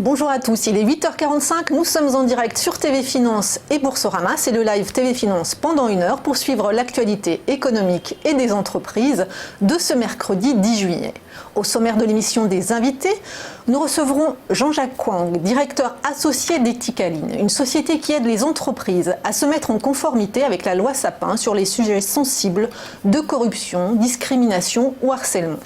Bonjour à tous, il est 8h45, nous sommes en direct sur TV Finance et Boursorama. C'est le live TV Finance pendant 1 heure pour suivre l'actualité économique et des entreprises de ce mercredi 10 juillet. Au sommaire de l'émission des invités, nous recevrons Jean-Jacques Kwang, directeur associé d'Ethicaline, une société qui aide les entreprises à se mettre en conformité avec la loi Sapin sur les sujets sensibles de corruption, discrimination ou harcèlement.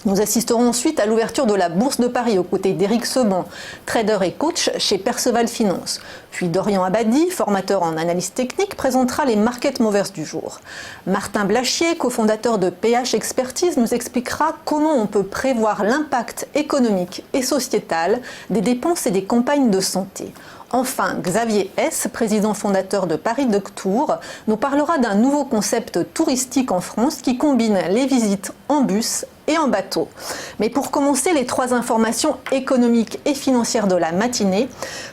Nous assisterons ensuite à l'ouverture de la Bourse de Paris aux côtés d'Éric Seban, trader et coach chez Perceval Finance. Puis Dorian Abadi, formateur en analyse technique, présentera les market movers du jour. Martin Blachier, cofondateur de PH Expertise, nous expliquera comment on peut prévoir l'impact économique et sociétal des dépenses et des campagnes de santé. Enfin, Xavier S, président fondateur de Paris Doctour, nous parlera d'un nouveau concept touristique en France qui combine les visites en bus et en bateau. Mais pour commencer, les 3 informations économiques et financières de la matinée.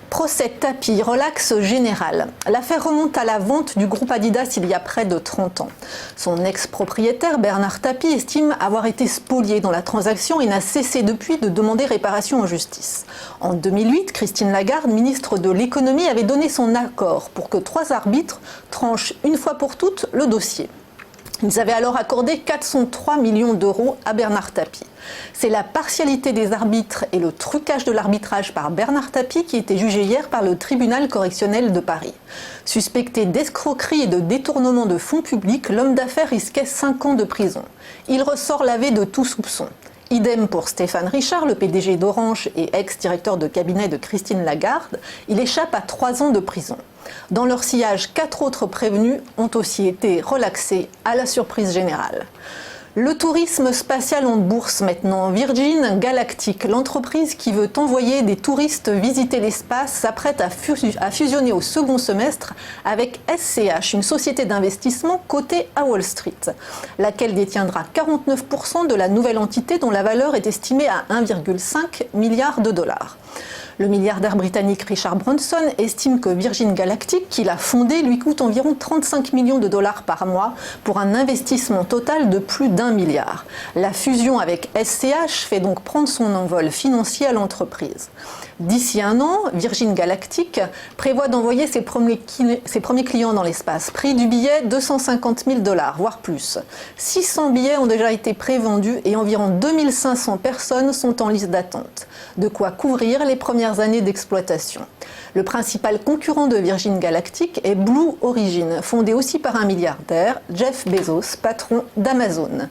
Procès tapis, relax général. L'affaire remonte à la vente du groupe Adidas il y a près de 30 ans. Son ex-propriétaire Bernard Tapie estime avoir été spolié dans la transaction et n'a cessé depuis de demander réparation en justice. En 2008, Christine Lagarde, ministre de l'économie, avait donné son accord pour que 3 arbitres tranchent une fois pour toutes le dossier. Ils avaient alors accordé 403 millions d'euros à Bernard Tapie. C'est la partialité des arbitres et le trucage de l'arbitrage par Bernard Tapie qui était jugé hier par le tribunal correctionnel de Paris. Suspecté d'escroquerie et de détournement de fonds publics, l'homme d'affaires risquait 5 ans de prison. Il ressort lavé de tout soupçon. Idem pour Stéphane Richard, le PDG d'Orange et ex-directeur de cabinet de Christine Lagarde. Il échappe à 3 ans de prison. Dans leur sillage, 4 autres prévenus ont aussi été relaxés à la surprise générale. Le tourisme spatial en bourse maintenant. Virgin Galactic, l'entreprise qui veut envoyer des touristes visiter l'espace, s'apprête à fusionner au second semestre avec SCH, une société d'investissement cotée à Wall Street, laquelle détiendra 49% de la nouvelle entité dont la valeur est estimée à 1,5 milliard de dollars. Le milliardaire britannique Richard Branson estime que Virgin Galactic, qu'il a fondé, lui coûte environ 35 millions de dollars par mois pour un investissement total de plus d'1 milliard. La fusion avec SCH fait donc prendre son envol financier à l'entreprise. D'ici 1 an, Virgin Galactic prévoit d'envoyer ses premiers clients dans l'espace. Prix du billet, 250 000 dollars, voire plus. 600 billets ont déjà été prévendus et environ 2500 personnes sont en liste d'attente. De quoi couvrir les premières années d'exploitation. Le principal concurrent de Virgin Galactic est Blue Origin, fondé aussi par un milliardaire, Jeff Bezos, patron d'Amazon.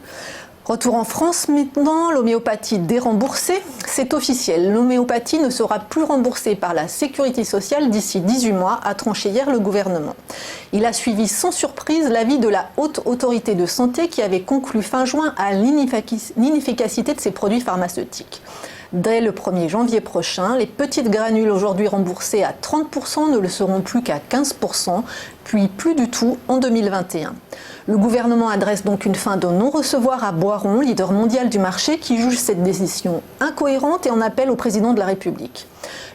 Retour en France maintenant, l'homéopathie déremboursée, c'est officiel. L'homéopathie ne sera plus remboursée par la Sécurité sociale d'ici 18 mois, a tranché hier le gouvernement. Il a suivi sans surprise l'avis de la Haute Autorité de Santé qui avait conclu fin juin à l'inefficacité de ces produits pharmaceutiques. Dès le 1er janvier prochain, les petites granules aujourd'hui remboursées à 30% ne le seront plus qu'à 15%, puis plus du tout en 2021. Le gouvernement adresse donc une fin de non-recevoir à Boiron, leader mondial du marché, qui juge cette décision incohérente et en appelle au président de la République.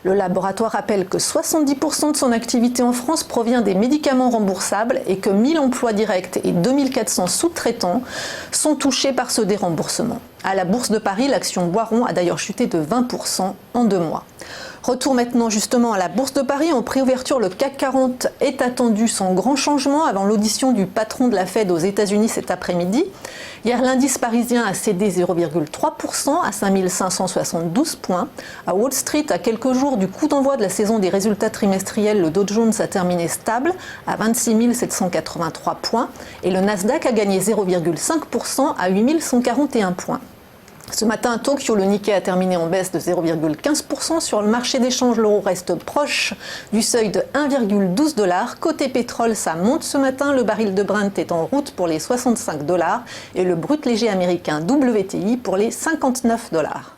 Le laboratoire rappelle que 70% de son activité en France provient des médicaments remboursables et que 1000 emplois directs et 2400 sous-traitants sont touchés par ce déremboursement. À la Bourse de Paris, l'action Boiron a d'ailleurs chuté de 20% en 2 mois. Retour maintenant justement à la Bourse de Paris. En préouverture, le CAC 40 est attendu sans grand changement avant l'audition du patron de la Fed aux États-Unis cet après-midi. Hier, l'indice parisien a cédé 0,3% à 5572 points. À Wall Street, à quelques jours du coup d'envoi de la saison des résultats trimestriels, le Dow Jones a terminé stable à 26 783 points et le Nasdaq a gagné 0,5% à 8141 points. Ce matin à Tokyo, le Nikkei a terminé en baisse de 0,15%. Sur le marché d'échange, l'euro reste proche du seuil de 1,12 $. Côté pétrole, ça monte ce matin. Le baril de Brent est en route pour les 65 $ et le brut léger américain WTI pour les 59 $.